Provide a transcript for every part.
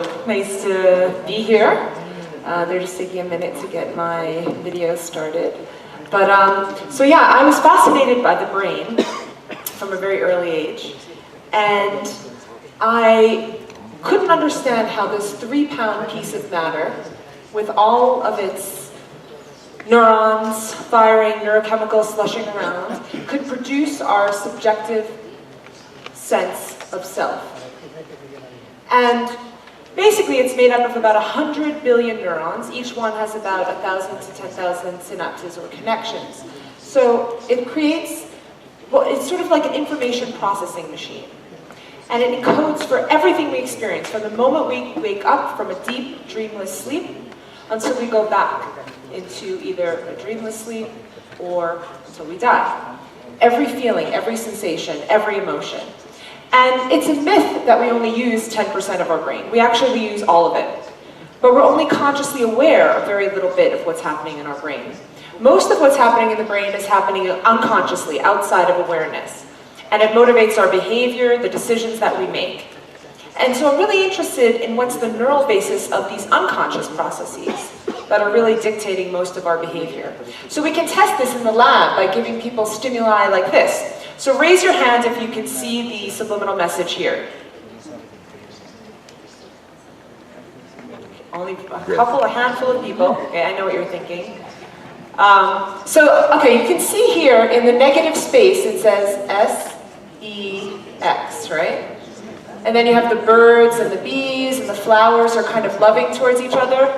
Hello, nice to be here. They're just taking a minute to get my video started. But, so yeah, I was fascinated by the brain from a very early age. And I couldn't understand how this 3-pound piece of matter, with all of its neurons firing, neurochemicals slushing around, could produce our subjective sense of self. And basically it's made up of about 100 billion neurons. Each one has about 1,000 to 10,000 synapses or connections. So it creates, well, it's sort of like an information processing machine. And it encodes for everything we experience, from the moment we wake up from a deep, dreamless sleep until we go back into either a dreamless sleep or until we die. Every feeling, every sensation, every emotion. And it's a myth that we only use 10% of our brain. We actually use all of it. But we're only consciously aware of very little bit of what's happening in our brain. Most of what's happening in the brain is happening unconsciously, outside of awareness. And it motivates our behavior, the decisions that we make. And so I'm really interested in what's the neural basis of these unconscious processes that are really dictating most of our behavior. So we can test this in the lab by giving people stimuli like this. So raise your hand if you can see the subliminal message here. Only a handful of people. Okay, I know what you're thinking. Okay, you can see here in the negative space it says S-E-X, right? And then you have the birds and the bees and the flowers are kind of loving towards each other.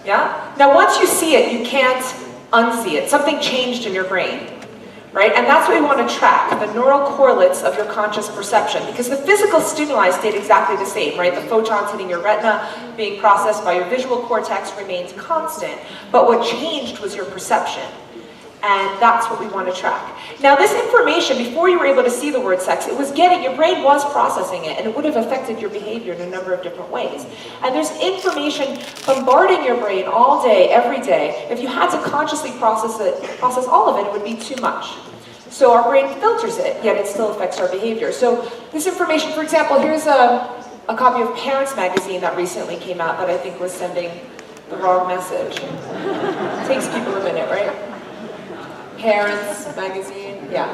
Yeah? Now once you see it, you can't unsee it. Something changed in your brain. Right? And that's what we want to track, the neural correlates of your conscious perception, because the physical stimuli stayed exactly the same, right? The photons hitting your retina, being processed by your visual cortex remains constant, but what changed was your perception. And that's what we want to track. Now this information, before you were able to see the word sex, it was getting, your brain was processing it, and it would have affected your behavior in a number of different ways. And there's information bombarding your brain all day, every day. If you had to consciously process all of it, it would be too much. So our brain filters it, yet it still affects our behavior. So this information, for example, here's a copy of Parents magazine that recently came out that I think was sending the wrong message. It takes people a minute, right? Parents magazine, yeah.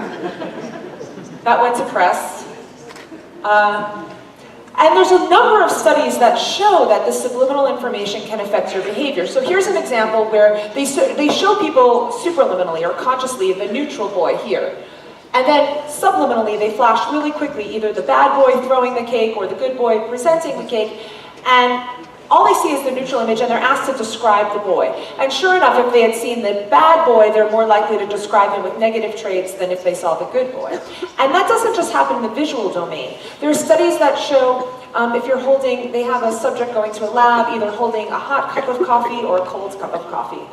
That went to press. And there's a number of studies that show that the subliminal information can affect your behavior. So here's an example where they show people superliminally or consciously the neutral boy here. And then subliminally they flash really quickly either the bad boy throwing the cake or the good boy presenting the cake. And all they see is the neutral image, and they're asked to describe the boy. And sure enough, if they had seen the bad boy, they're more likely to describe him with negative traits than if they saw the good boy. And that doesn't just happen in the visual domain. There are studies that show if you're holding, they have a subject going to a lab, either holding a hot cup of coffee or a cold cup of coffee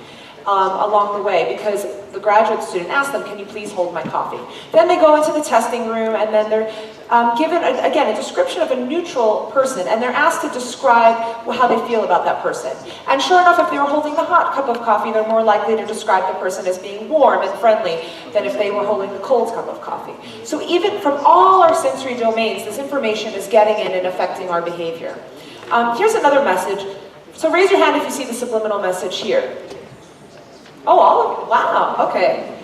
along the way, because the graduate student asked them, can you please hold my coffee? Then they go into the testing room, and then they're given, again, a description of a neutral person, and they're asked to describe how they feel about that person. And sure enough, if they were holding the hot cup of coffee, they're more likely to describe the person as being warm and friendly than if they were holding the cold cup of coffee. So even from all our sensory domains, this information is getting in and affecting our behavior. Here's another message. So raise your hand if you see the subliminal message here. Oh, all of it? Wow, okay.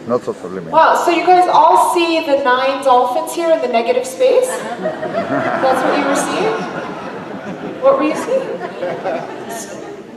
Not so subliminal. Wow, so you guys all see the 9 dolphins here in the negative space? That's what you were seeing? What were you seeing?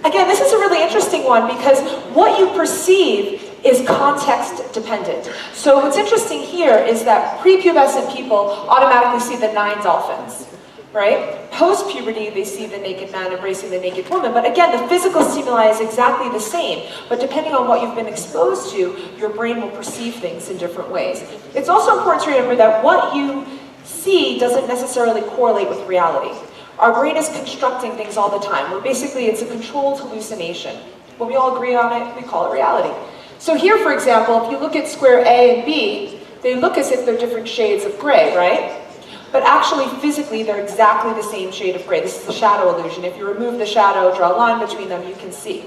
Again, this is a really interesting one because what you perceive is context dependent. So what's interesting here is that prepubescent people automatically see the 9 dolphins. Right? Post-puberty, they see the naked man embracing the naked woman. But again, the physical stimuli is exactly the same. But depending on what you've been exposed to, your brain will perceive things in different ways. It's also important to remember that what you see doesn't necessarily correlate with reality. Our brain is constructing things all the time. Where basically, it's a controlled hallucination. When we all agree on it, we call it reality. So here, for example, if you look at square A and B, they look as if they're different shades of gray, right? But actually, physically, they're exactly the same shade of gray. This is the shadow illusion. If you remove the shadow, draw a line between them, you can see.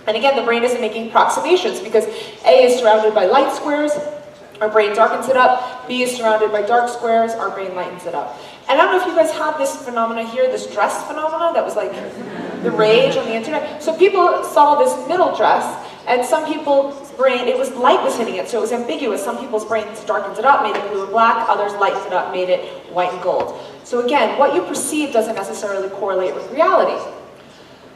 And again, the brain isn't making approximations because A is surrounded by light squares, our brain darkens it up. B is surrounded by dark squares, our brain lightens it up. And I don't know if you guys had this phenomena here, this dress phenomena that was like the rage on the internet. So people saw this middle dress, and some people's brain, light was hitting it, so it was ambiguous. Some people's brains darkened it up, made it blue and black, others lightened it up, made it white and gold. So again, what you perceive doesn't necessarily correlate with reality.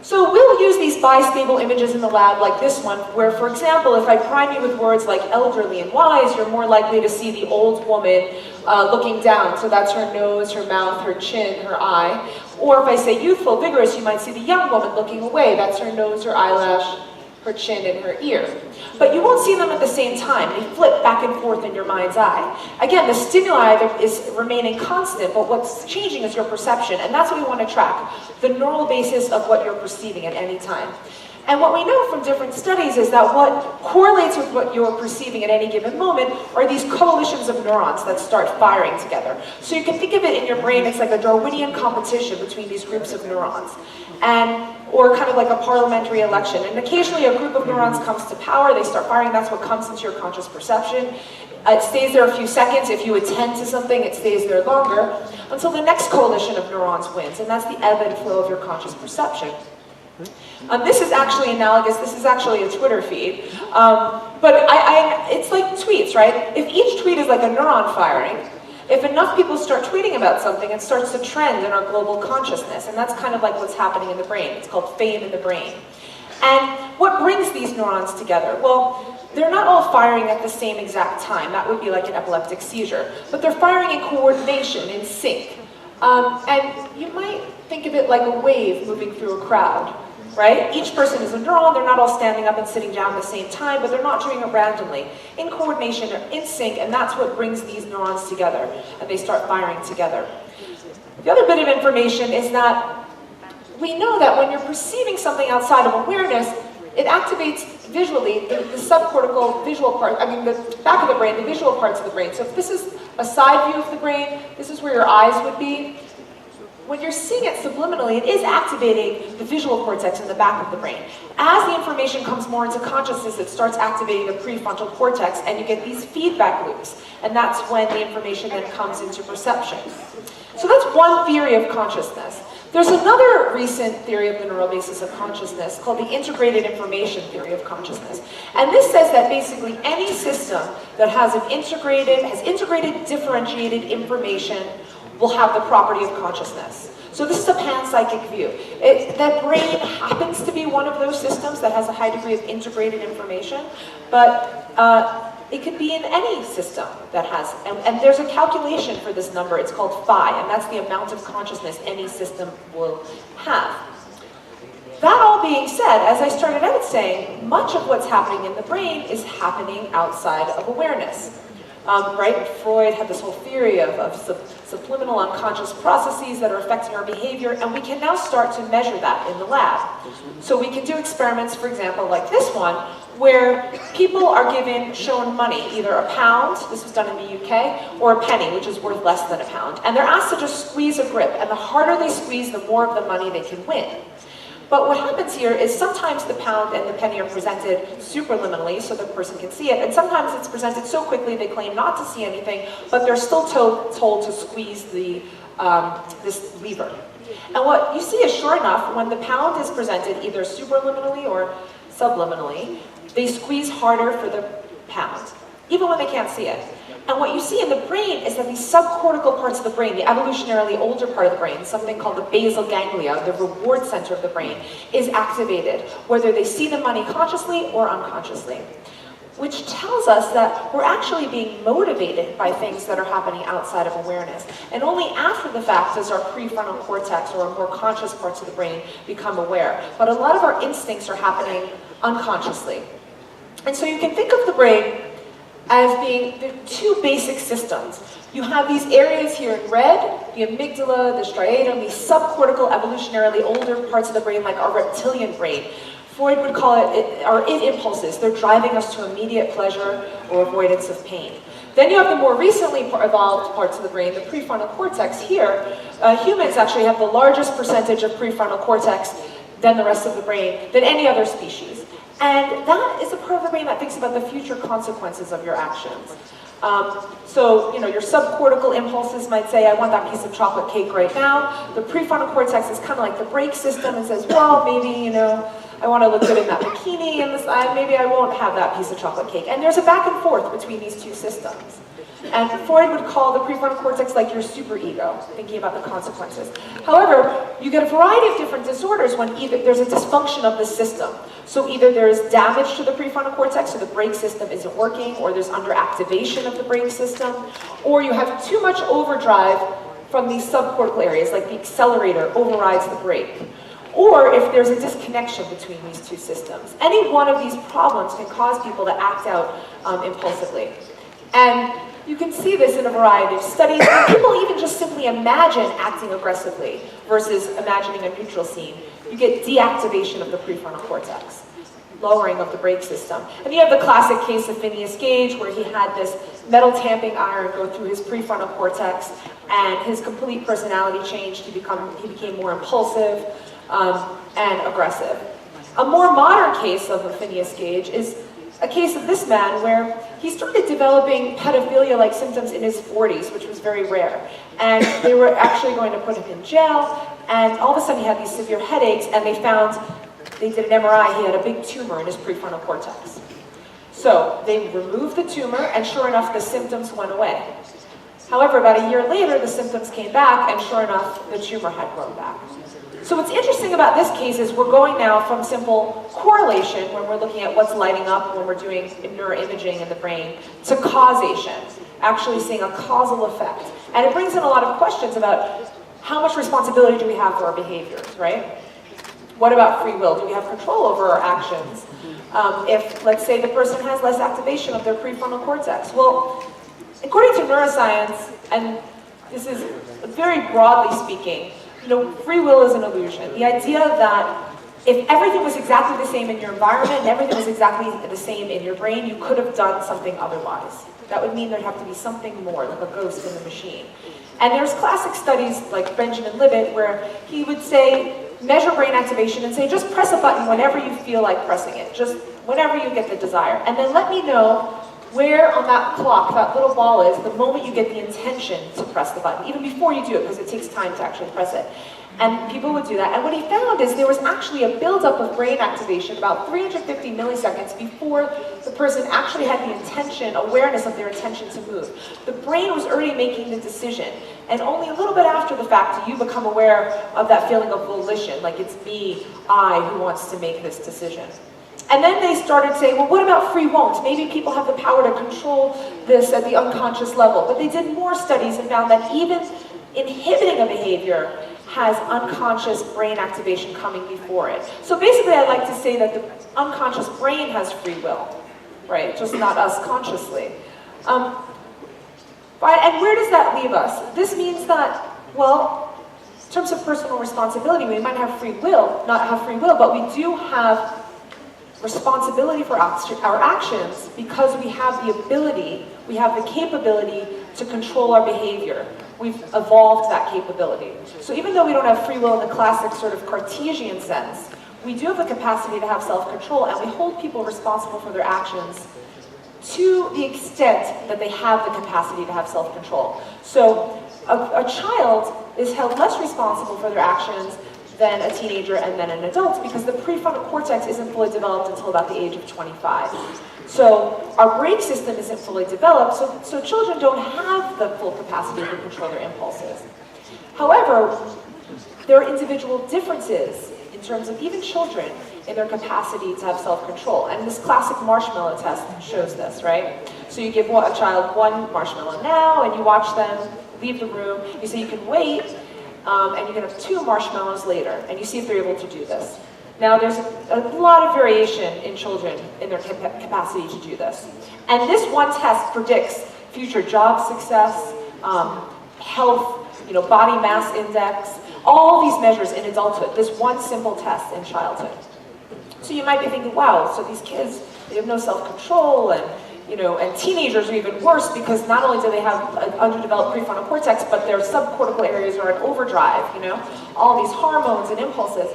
So we'll use these bistable images in the lab like this one, where, for example, if I prime you with words like elderly and wise, you're more likely to see the old woman looking down. So that's her nose, her mouth, her chin, her eye. Or if I say youthful, vigorous, you might see the young woman looking away. That's her nose, her eyelash, her chin, and her ear. But you won't see them at the same time. They flip back and forth in your mind's eye. Again, the stimuli is remaining constant, but what's changing is your perception, and that's what we want to track, the neural basis of what you're perceiving at any time. And what we know from different studies is that what correlates with what you're perceiving at any given moment are these coalitions of neurons that start firing together. So you can think of it in your brain, it's like a Darwinian competition between these groups of neurons. Or kind of like a parliamentary election. And occasionally a group of neurons comes to power, they start firing, that's what comes into your conscious perception. It stays there a few seconds. If you attend to something, it stays there longer, until the next coalition of neurons wins, and that's the ebb and flow of your conscious perception. This is actually analogous, this is actually a Twitter feed, but it's like tweets, right? If each tweet is like a neuron firing, if enough people start tweeting about something, it starts to trend in our global consciousness, and that's kind of like what's happening in the brain. It's called fame in the brain. And what brings these neurons together? Well, they're not all firing at the same exact time. That would be like an epileptic seizure. But they're firing in coordination, in sync. And you might think of it like a wave moving through a crowd, right? Each person is a neuron. They're not all standing up and sitting down at the same time, but they're not doing it randomly. In coordination, they're in sync, and that's what brings these neurons together, and they start firing together. The other bit of information is that we know that when you're perceiving something outside of awareness, it activates visually the subcortical visual part, the back of the brain, the visual parts of the brain. So if this is a side view of the brain, this is where your eyes would be. When you're seeing it subliminally, it is activating the visual cortex in the back of the brain. As the information comes more into consciousness, it starts activating the prefrontal cortex, and you get these feedback loops. And that's when the information then comes into perception. So that's one theory of consciousness. There's another recent theory of the neural basis of consciousness called the integrated information theory of consciousness. And this says that basically any system that has integrated differentiated information will have the property of consciousness. So this is a panpsychic view. That brain happens to be one of those systems that has a high degree of integrated information, but it could be in any system that has, and there's a calculation for this number, it's called phi, and that's the amount of consciousness any system will have. That all being said, as I started out saying, much of what's happening in the brain is happening outside of awareness. Right? Freud had this whole theory of subliminal unconscious processes that are affecting our behavior, and we can now start to measure that in the lab. So we can do experiments, for example, like this one, where people are shown money, either a pound, this was done in the UK, or a penny, which is worth less than a pound. And they're asked to just squeeze a grip, and the harder they squeeze, the more of the money they can win. But what happens here is sometimes the pound and the penny are presented superliminally so the person can see it, and sometimes it's presented so quickly they claim not to see anything, but they're still told to squeeze this lever. And what you see is, sure enough, when the pound is presented either superliminally or subliminally, they squeeze harder for the pound, even when they can't see it. And what you see in the brain is that these subcortical parts of the brain, the evolutionarily older part of the brain, something called the basal ganglia, the reward center of the brain, is activated, whether they see the money consciously or unconsciously. Which tells us that we're actually being motivated by things that are happening outside of awareness. And only after the fact does our prefrontal cortex or our more conscious parts of the brain become aware. But a lot of our instincts are happening unconsciously. And so you can think of the brain as being, there are two basic systems. You have these areas here in red, the amygdala, the striatum, these subcortical, evolutionarily older parts of the brain, like our reptilian brain. Freud would call it our id impulses. They're driving us to immediate pleasure or avoidance of pain. Then you have the more recently evolved parts of the brain, the prefrontal cortex here. Humans actually have the largest percentage of prefrontal cortex than the rest of the brain, than any other species. And that is a part of the brain that thinks about the future consequences of your actions. So, your subcortical impulses might say, I want that piece of chocolate cake right now. The prefrontal cortex is kind of like the brake system and says, well, maybe, I want to look good in that bikini, and maybe I won't have that piece of chocolate cake. And there's a back and forth between these two systems. And Freud would call the prefrontal cortex like your superego, thinking about the consequences. However, you get a variety of different disorders when either there's a dysfunction of the system. So either there's damage to the prefrontal cortex, so the brake system isn't working, or there's underactivation of the brake system, or you have too much overdrive from these subcortical areas, like the accelerator overrides the brake. Or if there's a disconnection between these two systems. Any one of these problems can cause people to act out impulsively. And you can see this in a variety of studies. People even just simply imagine acting aggressively versus imagining a neutral scene. You get deactivation of the prefrontal cortex, lowering of the brake system. And you have the classic case of Phineas Gage, where he had this metal tamping iron go through his prefrontal cortex, and his complete personality changed. He became more impulsive and aggressive. A more modern case of a Phineas Gage is a case of this man where he started developing pedophilia-like symptoms in his 40s, which was very rare. And they were actually going to put him in jail, and all of a sudden he had these severe headaches, and they did an MRI, he had a big tumor in his prefrontal cortex. So they removed the tumor, and sure enough, the symptoms went away. However, about a year later, the symptoms came back, and sure enough, the tumor had grown back. So what's interesting about this case is we're going now from simple correlation, when we're looking at what's lighting up when we're doing neuroimaging in the brain, to causation, actually seeing a causal effect. And it brings in a lot of questions about how much responsibility do we have for our behaviors, right? What about free will? Do we have control over our actions? If, let's say, the person has less activation of their prefrontal cortex. Well, according to neuroscience, and this is very broadly speaking, free will is an illusion. The idea that if everything was exactly the same in your environment and everything was exactly the same in your brain, you could have done something otherwise. That would mean there'd have to be something more, like a ghost in the machine. And there's classic studies like Benjamin Libet where he would say, measure brain activation and say, just press a button whenever you feel like pressing it, just whenever you get the desire. And then let me know where on that clock that little ball is the moment you get the intention to press the button, even before you do it, because it takes time to actually press it. And people would do that. And what he found is there was actually a buildup of brain activation about 350 milliseconds before the person actually had the intention, awareness of their intention to move. The brain was already making the decision. And only a little bit after the fact do you become aware of that feeling of volition, like it's me, I, who wants to make this decision. And then they started saying, well, what about free won't? Maybe people have the power to control this at the unconscious level. But they did more studies and found that even inhibiting a behavior has unconscious brain activation coming before it. So basically, I like to say that the unconscious brain has free will, right? Just not us consciously. Right? And where does that leave us? This means that, well, in terms of personal responsibility, we might have free will, not have free will, but we do have responsibility for our actions because we have the ability, we have the capability to control our behavior. We've evolved that capability. So even though we don't have free will in the classic sort of Cartesian sense, we do have the capacity to have self-control, and we hold people responsible for their actions to the extent that they have the capacity to have self-control. So a child is held less responsible for their actions than a teenager and then an adult because the prefrontal cortex isn't fully developed until about the age of 25. So our brain system isn't fully developed, so children don't have the full capacity to control their impulses. However, there are individual differences in terms of even children in their capacity to have self-control. And this classic Marshmallow Test shows this, right? So you give a child one marshmallow now, and you watch them leave the room. You say you can wait, and you can have 2 marshmallows later, and you see if they're able to do this. Now, there's a lot of variation in children in their capacity to do this. And this one test predicts future job success, health, body mass index, all these measures in adulthood, this one simple test in childhood. So you might be thinking, wow, so these kids, they have no self-control, and teenagers are even worse because not only do they have an underdeveloped prefrontal cortex, but their subcortical areas are in overdrive, all these hormones and impulses.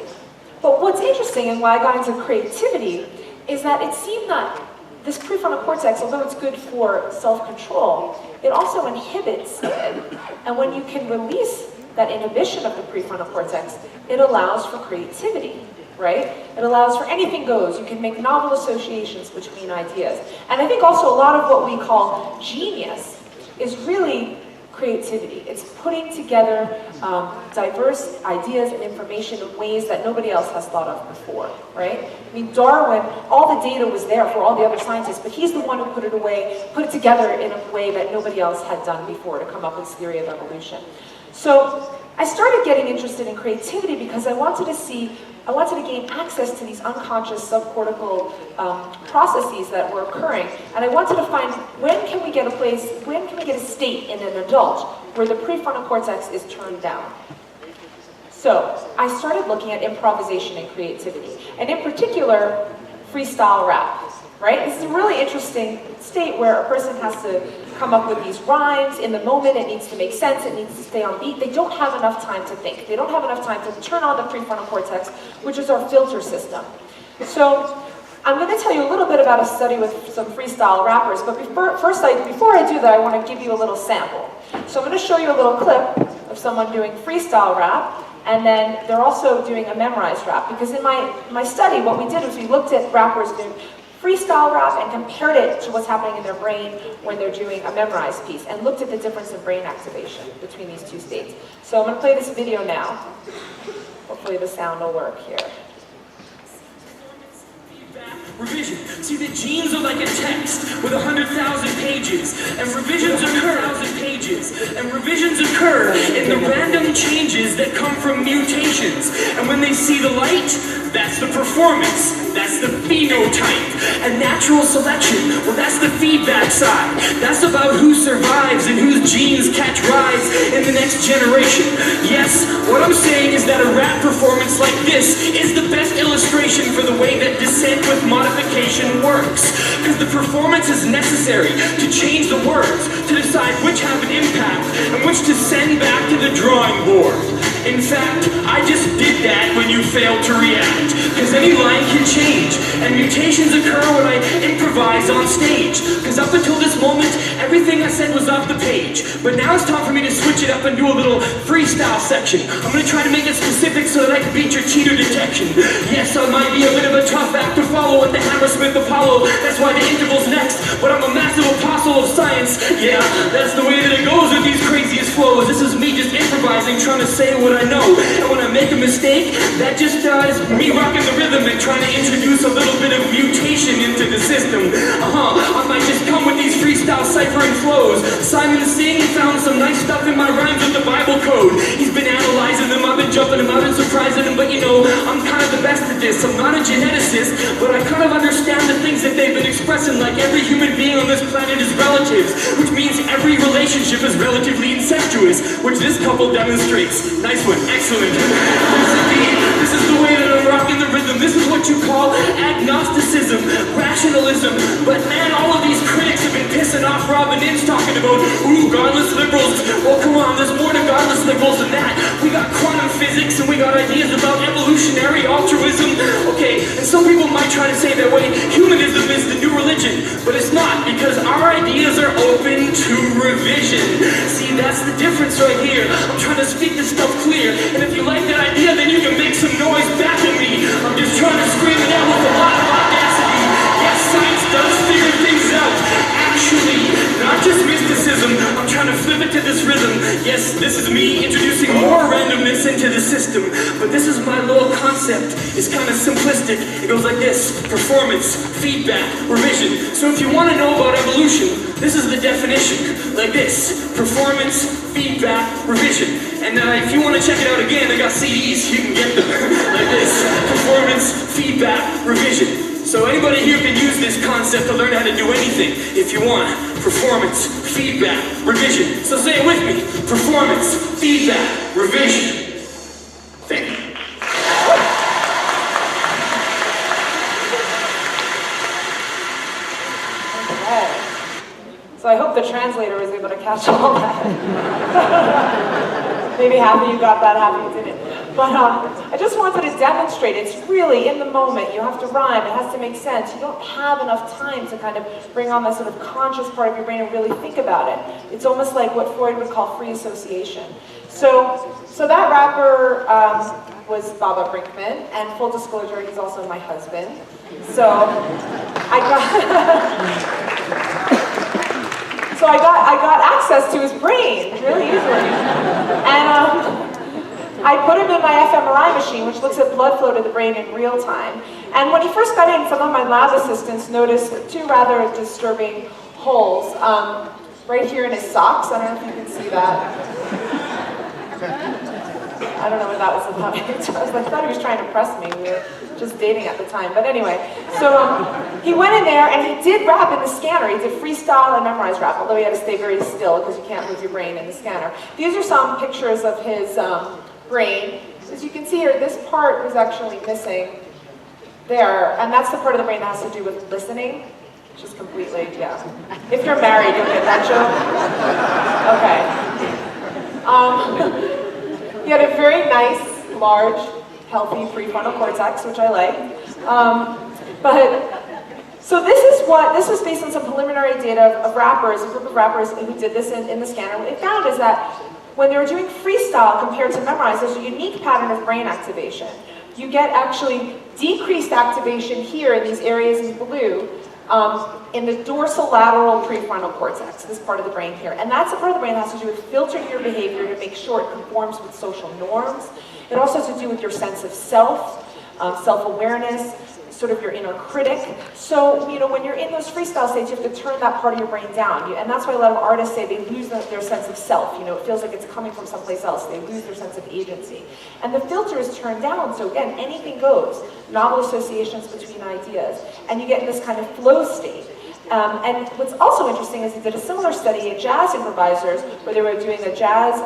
But what's interesting and why I got into creativity is that it seemed that this prefrontal cortex, although it's good for self-control, it also inhibits it. And when you can release that inhibition of the prefrontal cortex, it allows for creativity, right? It allows for anything goes. You can make novel associations between ideas. And I think also a lot of what we call genius is really creativity. It's putting together diverse ideas and information in ways that nobody else has thought of before, right? I mean, Darwin, all the data was there for all the other scientists, but he's the one who put it together in a way that nobody else had done before to come up with his theory of evolution. So I started getting interested in creativity because I wanted to gain access to these unconscious subcortical processes that were occurring, and I wanted to find when can we get a state in an adult where the prefrontal cortex is turned down. So I started looking at improvisation and creativity, and in particular, freestyle rap. Right? This is a really interesting state where a person has to come up with these rhymes in the moment. It needs to make sense. It needs to stay on beat. They don't have enough time to think. They don't have enough time to turn on the prefrontal cortex, which is our filter system. So I'm going to tell you a little bit about a study with some freestyle rappers, but before I do that, I want to give you a little sample. So I'm going to show you a little clip of someone doing freestyle rap, and then they're also doing a memorized rap, because in my study, what we did was we looked at rappers doing freestyle rap and compared it to what's happening in their brain when they're doing a memorized piece, and looked at the difference in brain activation between these two states. So I'm going to play this video now. Hopefully the sound will work here. Revision. See, the genes are like a text with 100,000 pages, and revisions occur in the random changes that come from mutations. And when they see the light, that's the performance, that's the phenotype. And natural selection, well, that's the feedback side. That's about who survives and whose genes catch rise in the next generation. Yes, what I'm saying is that a rap performance like this is the best illustration for the way that descent with modification works. Because the performance is necessary to change the words, to decide which have an impact and which to send back to the drawing board. In fact, I just did that when you failed to react. Because any line can change, and mutations occur when I improvise on stage. Because up until this moment, everything I said was off the page. But now it's time for me to switch it up and do a little freestyle section. I'm going to try to make it specific so that I can beat your cheater detection. Yes, I might be a bit of a tough act to follow at the Hammersmith Apollo. That's why the interval's next. But I'm a massive apostle of science. Yeah, that's the way that it goes with these craziest flows. This is me just improvising, trying to say what I know. And when I make a mistake, that just is me rocking the rhythm and trying to introduce a little bit of mutation into the system. I might just come with these freestyle ciphering flows. Simon Singh found some nice stuff in my rhymes with the Bible code. He's been analyzing them, I've been jumping them out and surprising them. But you know, I'm kind of the best at this. I'm not a geneticist, but I kind of understand the things that they've been expressing. Like every human being on this planet is relatives, which means every relationship is relatively incestuous, which this couple demonstrates. Nice one, excellent. This is the way that I'm rocking the rhythm. This is what you call agnosticism, rationalism. But man, all of these critics have been pissing off Robin Ince talking about, ooh, godless liberals. Well, come on, there's more to godless liberals than that. We got quantum physics and we got ideas about evolutionary altruism. Okay, and some people might try to say that, wait, humanism is the new religion. But it's not, because our ideas are open to revision. See, that's the difference right here. I'm trying to speak this stuff clear. And if you like that idea, then you can make some noise back at me. I'm just trying to scream it out with a lot of audacity. Yes, science does figure things out. Actually, not just mysticism. I'm trying to flip it to this rhythm. Yes, this is me introducing more randomness into the system. But this is my little concept. It's kind of simplistic. It goes like this: performance, feedback, revision. So if you want to know about evolution, this is the definition. Like this: performance, feedback, revision. And if you want to check it out again, I got CDs, you can get them. Like this: performance, feedback, revision. So anybody here can use this concept to learn how to do anything if you want. Performance, feedback, revision. So say it with me: performance, feedback, revision. Thank you. So I hope the translator was able to catch all that. Maybe half of you got that, half of you didn't. But I just wanted to demonstrate it's really in the moment. You have to rhyme, it has to make sense. You don't have enough time to kind of bring on that sort of conscious part of your brain and really think about it. It's almost like what Freud would call free association. So that rapper was Baba Brinkman, and full disclosure, he's also my husband. So I got access to his brain really easily, and I put him in my fMRI machine, which looks at blood flow to the brain in real time. And when he first got in, some of my lab assistants noticed two rather disturbing holes right here in his socks. I don't know if you can see that. I don't know what that was about. I thought he was trying to press me. We were just dating at the time. But anyway, so he went in there and he did rap in the scanner. He did freestyle and memorized rap, although he had to stay very still because you can't move your brain in the scanner. These are some pictures of his brain. As you can see here, this part was actually missing there, and that's the part of the brain that has to do with listening, which is completely, yeah. If you're married, you'll get that joke. Okay. He had a very nice, large, healthy prefrontal cortex, which I like. So this was based on some preliminary data of rappers, a group of rappers who did this in the scanner. What they found is that when they were doing freestyle compared to memorize, there's a unique pattern of brain activation. You get actually decreased activation here in these areas in blue, in the dorsolateral prefrontal cortex, this part of the brain here. And that's a part of the brain that has to do with filtering your behavior to make sure it conforms with social norms. It also has to do with your sense of self, self-awareness, sort of your inner critic. So, when you're in those freestyle states, you have to turn that part of your brain down. And that's why a lot of artists say they lose their sense of self. It feels like it's coming from someplace else. They lose their sense of agency. And the filter is turned down, so again, anything goes. Novel associations between ideas. And you get this kind of flow state. And what's also interesting is they did a similar study at jazz improvisers, where they were doing a jazz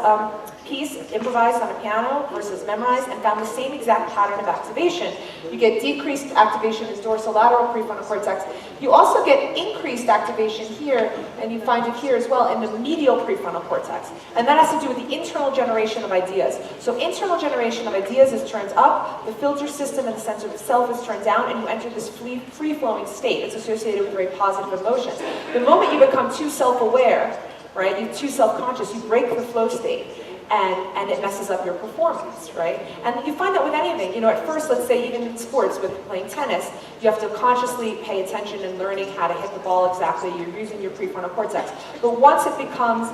piece improvised on a piano versus memorized, and found the same exact pattern of activation. You get decreased activation in dorsolateral prefrontal cortex. You also get increased activation here, and you find it here as well in the medial prefrontal cortex. And that has to do with the internal generation of ideas. So internal generation of ideas is turned up, the filter system and the sense of self is turned down, and you enter this free-flowing state. It's associated with very positive emotions. The moment you become too self-aware, right, you're too self-conscious, you break the flow state. And it messes up your performance, right? And you find that with anything. At first, let's say even in sports, with playing tennis, you have to consciously pay attention and learning how to hit the ball exactly. You're using your prefrontal cortex. But once it becomes,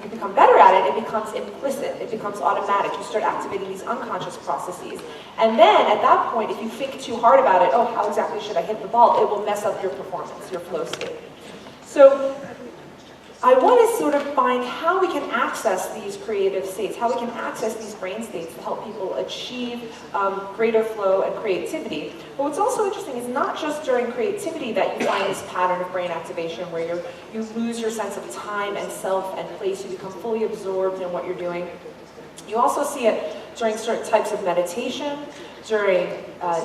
you become better at it, it becomes implicit. It becomes automatic. You start activating these unconscious processes. And then, at that point, if you think too hard about it, how exactly should I hit the ball? It will mess up your performance, your flow state. So, I want to sort of find how we can access these creative states, how we can access these brain states to help people achieve greater flow and creativity. But what's also interesting is not just during creativity that you find this pattern of brain activation where you lose your sense of time and self and place, you become fully absorbed in what you're doing. You also see it during certain types of meditation, during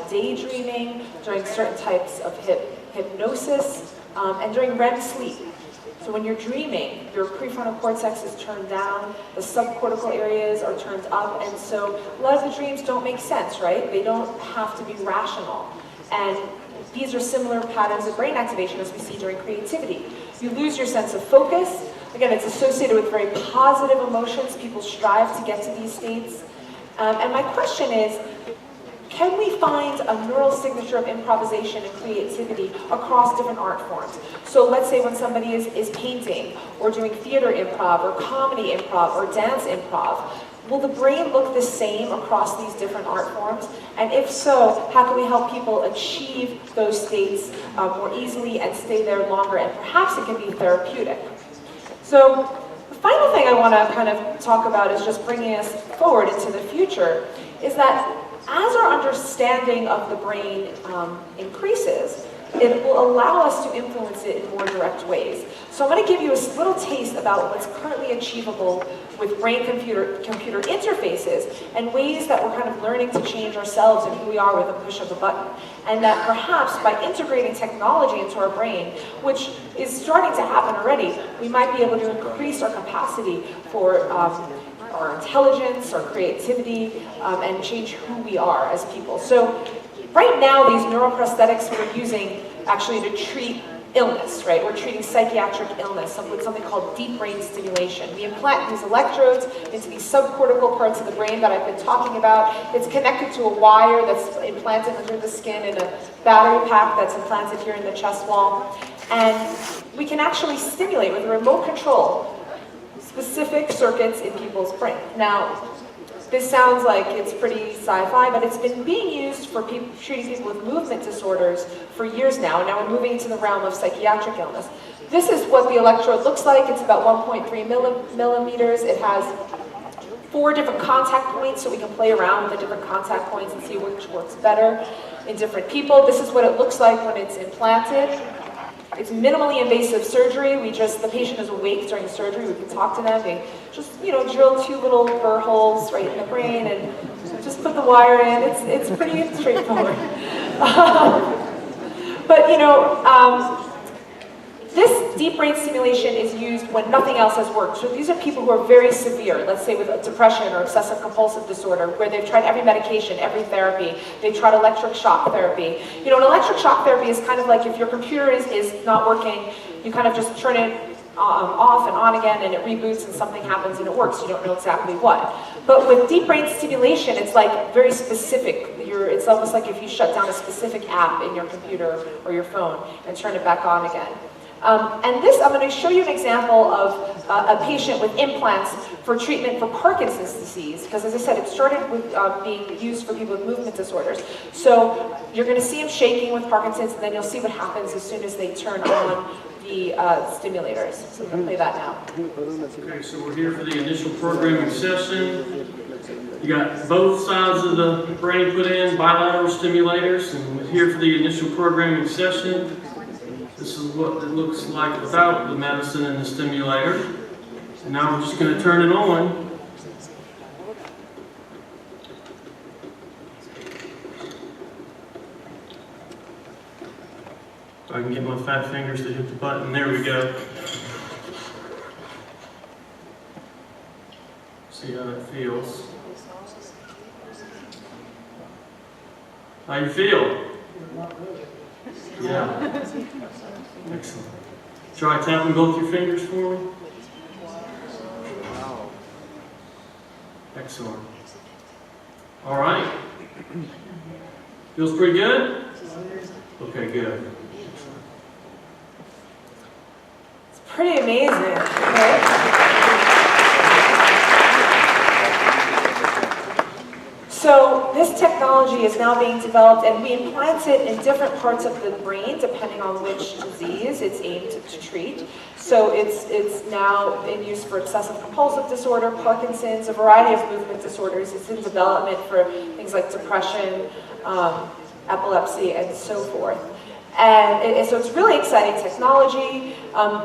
daydreaming, during certain types of hypnosis, and during REM sleep. So when you're dreaming, your prefrontal cortex is turned down, the subcortical areas are turned up, and so a lot of the dreams don't make sense, right? They don't have to be rational. And these are similar patterns of brain activation as we see during creativity. You lose your sense of focus. Again, it's associated with very positive emotions. People strive to get to these states. And my question is, can we find a neural signature of improvisation and creativity across different art forms? So let's say when somebody is painting, or doing theater improv, or comedy improv, or dance improv, will the brain look the same across these different art forms? And if so, how can we help people achieve those states more easily and stay there longer? And perhaps it can be therapeutic. So the final thing I want to kind of talk about is just bringing us forward into the future, is that as our understanding of the brain increases, it will allow us to influence it in more direct ways. So I'm going to give you a little taste about what's currently achievable with brain-computer interfaces and ways that we're kind of learning to change ourselves and who we are with a push of a button. And that perhaps by integrating technology into our brain, which is starting to happen already, we might be able to increase our capacity for our intelligence, our creativity, and change who we are as people. So right now, these neuroprosthetics we're using actually to treat illness, right? We're treating psychiatric illness with something called deep brain stimulation. We implant these electrodes into these subcortical parts of the brain that I've been talking about. It's connected to a wire that's implanted under the skin and a battery pack that's implanted here in the chest wall. And we can actually stimulate with a remote control specific circuits in people's brain. Now, this sounds like it's pretty sci-fi, but it's been being used for treating people with movement disorders for years now, and now we're moving into the realm of psychiatric illness. This is what the electrode looks like. It's about 1.3 millimeters. It has 4 different contact points, so we can play around with the different contact points and see which works better in different people. This is what it looks like when it's implanted. It's minimally invasive surgery. The patient is awake during surgery. We can talk to them. They just, drill 2 little burr holes right in the brain and just put the wire in. It's pretty straightforward. But this deep brain stimulation is used when nothing else has worked. So these are people who are very severe, let's say with depression or obsessive-compulsive disorder, where they've tried every medication, every therapy. They've tried electric shock therapy. An electric shock therapy is kind of like if your computer is not working, you kind of just turn it off and on again, and it reboots and something happens and it works. You don't know exactly what. But with deep brain stimulation, it's like very specific. It's almost like if you shut down a specific app in your computer or your phone and turn it back on again. And this, I'm going to show you an example of a patient with implants for treatment for Parkinson's disease, because as I said, it started with being used for people with movement disorders. So you're going to see him shaking with Parkinson's, and then you'll see what happens as soon as they turn on the stimulators. So we're going to play that now. Okay, so we're here for the initial programming session. You got both sides of the brain put in, bilateral stimulators, and we're here for the initial programming session. This is what it looks like without the medicine and the stimulator. And now we're just going to turn it on. If I can get my fat fingers to hit the button. There we go. See how that feels. How you feel? Yeah. Excellent. Try tapping both your fingers for me. Excellent. All right. Feels pretty good? Okay, good. It's pretty amazing, right? So this technology is now being developed, and we implant it in different parts of the brain depending on which disease it's aimed to treat. So it's now in use for obsessive-compulsive disorder, Parkinson's, a variety of movement disorders. It's in development for things like depression, epilepsy, and so forth. And so it's really exciting technology.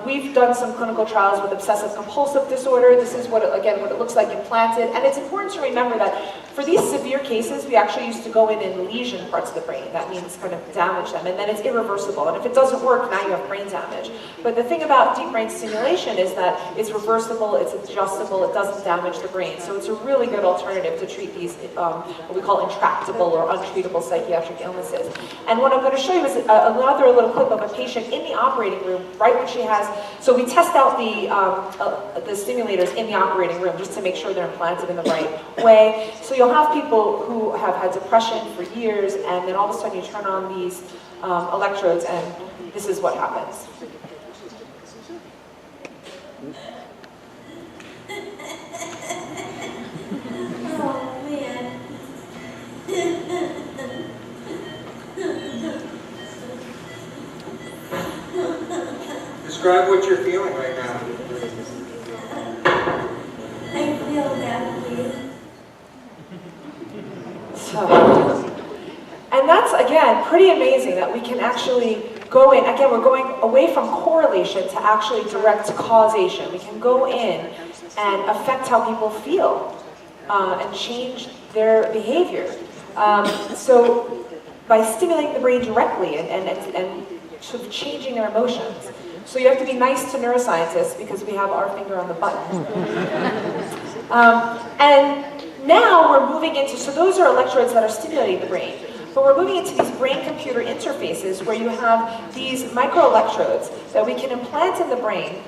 We've done some clinical trials with obsessive-compulsive disorder. This is what it looks like implanted. And it's important to remember that for these severe cases, we actually used to go in and lesion parts of the brain. That means kind of damage them, and then it's irreversible. And if it doesn't work, now you have brain damage. But the thing about deep brain stimulation is that it's reversible, it's adjustable, it doesn't damage the brain. So it's a really good alternative to treat these what we call intractable or untreatable psychiatric illnesses. And what I'm going to show you is another little clip of a patient in the operating room, right when she has. So we test out the stimulators in the operating room just to make sure they're implanted in the right way. So you'll have people who have had depression for years, and then all of a sudden you turn on these electrodes, and this is what happens. Oh, man. Describe what you're feeling right now. I feel that way. And that's, again, pretty amazing that we can actually go in. Again, we're going away from correlation to actually direct causation. We can go in and affect how people feel and change their behavior. So by stimulating the brain directly and sort of changing their emotions. So you have to be nice to neuroscientists because we have our finger on the button. And now we're moving into, so those are electrodes that are stimulating the brain. But we're moving into these brain-computer interfaces where you have these microelectrodes that we can implant in the brain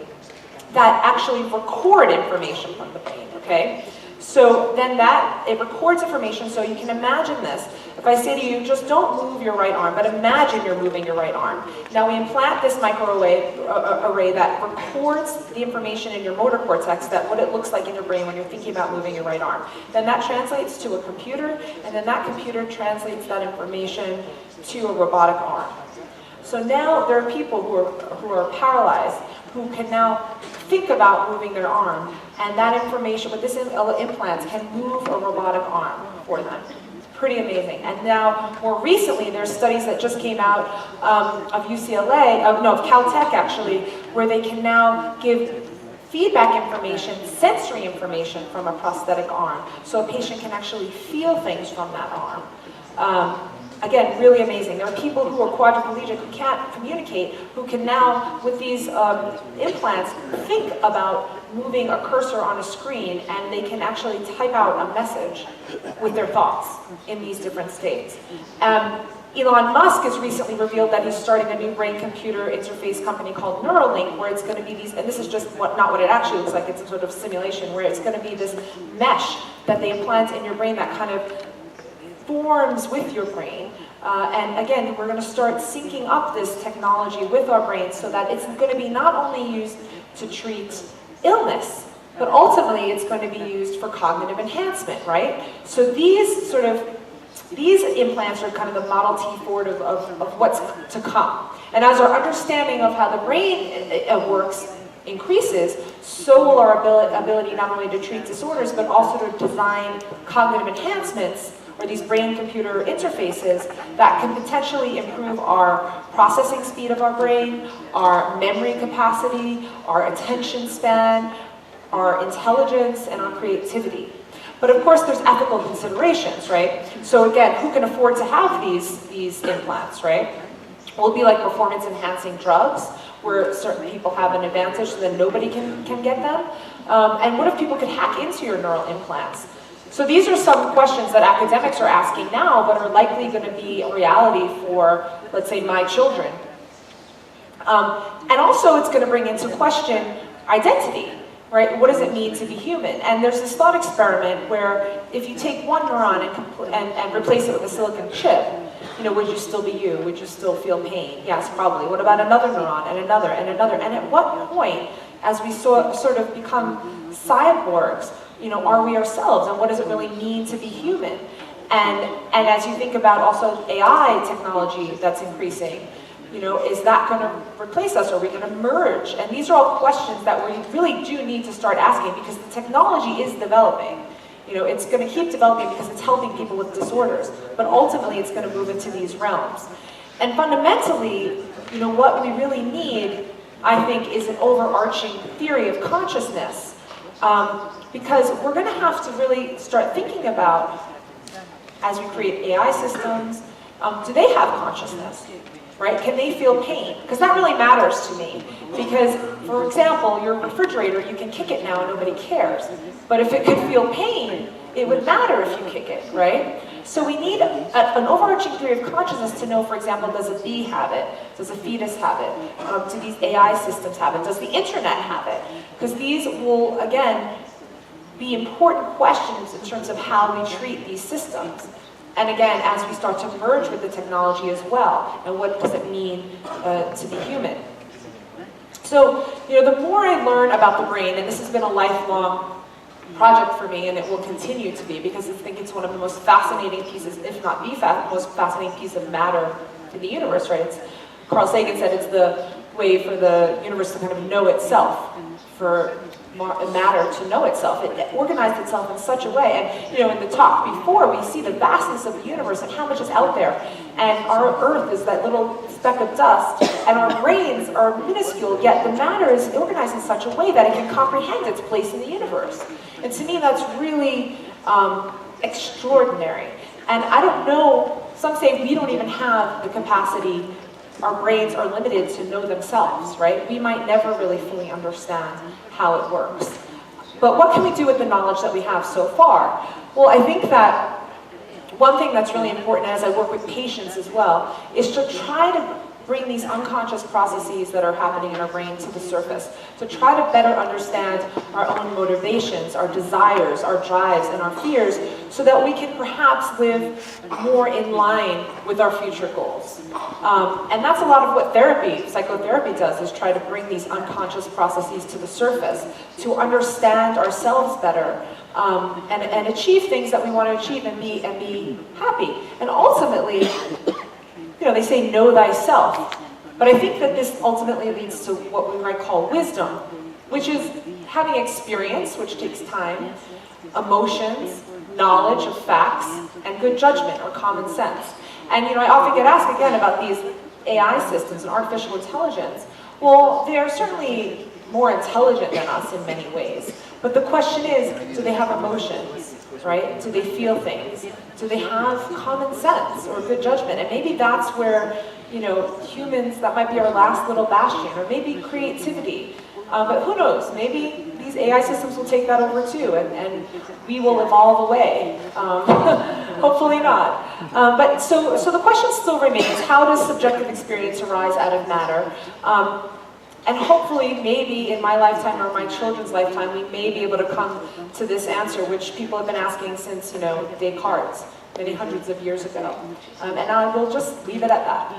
that actually record information from the brain, okay? So then it records information, so you can imagine this. If I say to you, just don't move your right arm, but imagine you're moving your right arm. Now we implant this microarray that records the information in your motor cortex, that what it looks like in your brain when you're thinking about moving your right arm. Then that translates to a computer, and then that computer translates that information to a robotic arm. So now there are people who are paralyzed, who can now think about moving their arm, and that information with this implant can move a robotic arm for them. It's pretty amazing. And now, more recently, there's studies that just came out of UCLA, of Caltech actually, where they can now give feedback information, sensory information from a prosthetic arm, so a patient can actually feel things from that arm. Again, really amazing. There are people who are quadriplegic who can't communicate, who can now, with these implants, think about moving a cursor on a screen, and they can actually type out a message with their thoughts in these different states. Elon Musk has recently revealed that he's starting a new brain-computer interface company called Neuralink, where it's going to be these, and this is just not what it actually looks like, it's a sort of simulation, where it's going to be this mesh that they implant in your brain that kind of forms with your brain. And again, we're going to start syncing up this technology with our brains so that it's going to be not only used to treat illness, but ultimately it's going to be used for cognitive enhancement, right? So these implants are kind of the Model T forward of what's to come. And as our understanding of how the brain works increases, so will our ability not only to treat disorders, but also to design cognitive enhancements, or these brain-computer interfaces that can potentially improve our processing speed of our brain, our memory capacity, our attention span, our intelligence, and our creativity. But of course, there's ethical considerations, right? So again, who can afford to have these implants, right? Will it be like performance-enhancing drugs, where certain people have an advantage so then nobody can get them? And what if people could hack into your neural implants? So these are some questions that academics are asking now, but are likely going to be a reality for, let's say, my children. And also it's going to bring into question identity, right? What does it mean to be human? And there's this thought experiment where if you take one neuron and replace it with a silicon chip, would you still be you? Would you still feel pain? Yes, probably. What about another neuron and another and another? And at what point, as we sort of become cyborgs, are we ourselves, and what does it really mean to be human? And as you think about also AI technology that's increasing, is that going to replace us? Or are we going to merge? And these are all questions that we really do need to start asking, because the technology is developing. It's going to keep developing because it's helping people with disorders, but ultimately it's going to move into these realms. And fundamentally, what we really need, I think, is an overarching theory of consciousness. Because we're going to have to really start thinking about, as we create AI systems, do they have consciousness, right? Can they feel pain? Because that really matters to me. Because, for example, your refrigerator, you can kick it now and nobody cares. But if it could feel pain, it would matter if you kick it, right? So we need an overarching theory of consciousness to know, for example, does a bee have it? Does a fetus have it? Do these AI systems have it? Does the internet have it? Because these will, again, be important questions in terms of how we treat these systems. And again, as we start to merge with the technology as well, and what does it mean to be human? So, the more I learn about the brain, and this has been a lifelong project for me, and it will continue to be, because I think it's one of the most fascinating pieces, if not the most fascinating piece of matter in the universe, right? Carl Sagan said it's the way for the universe to kind of know itself, for matter to know itself. It organized itself in such a way, and in the talk before, we see the vastness of the universe and how much is out there, and our Earth is that little speck of dust, and our brains are minuscule, yet the matter is organized in such a way that it can comprehend its place in the universe. And to me, that's really extraordinary. And I don't know, some say we don't even have the capacity, our brains are limited to know themselves, right? We might never really fully understand how it works. But what can we do with the knowledge that we have so far? Well, I think that one thing that's really important as I work with patients as well is to try to bring these unconscious processes that are happening in our brain to the surface, to try to better understand our own motivations, our desires, our drives, and our fears, so that we can perhaps live more in line with our future goals. And that's a lot of what therapy, psychotherapy does, is try to bring these unconscious processes to the surface, to understand ourselves better, and achieve things that we want to achieve and be happy. And ultimately, you know, they say know thyself, but I think that this ultimately leads to what we might call wisdom, which is having experience, which takes time, emotions, knowledge of facts, and good judgment or common sense. And you know, I often get asked again about these AI systems and artificial intelligence. Well, they are certainly more intelligent than us in many ways, but the question is, do they have emotions, right? Do they feel things? Do they have common sense or good judgment? And maybe that's where, you know, humans, that might be our last little bastion, or maybe creativity. But who knows, maybe these AI systems will take that over too, and we will evolve away. Hopefully not. But so the question still remains, how does subjective experience arise out of matter? And hopefully, maybe in my lifetime or my children's lifetime, we may be able to come to this answer, which people have been asking since, you know, Descartes, many hundreds of years ago. And I will just leave it at that.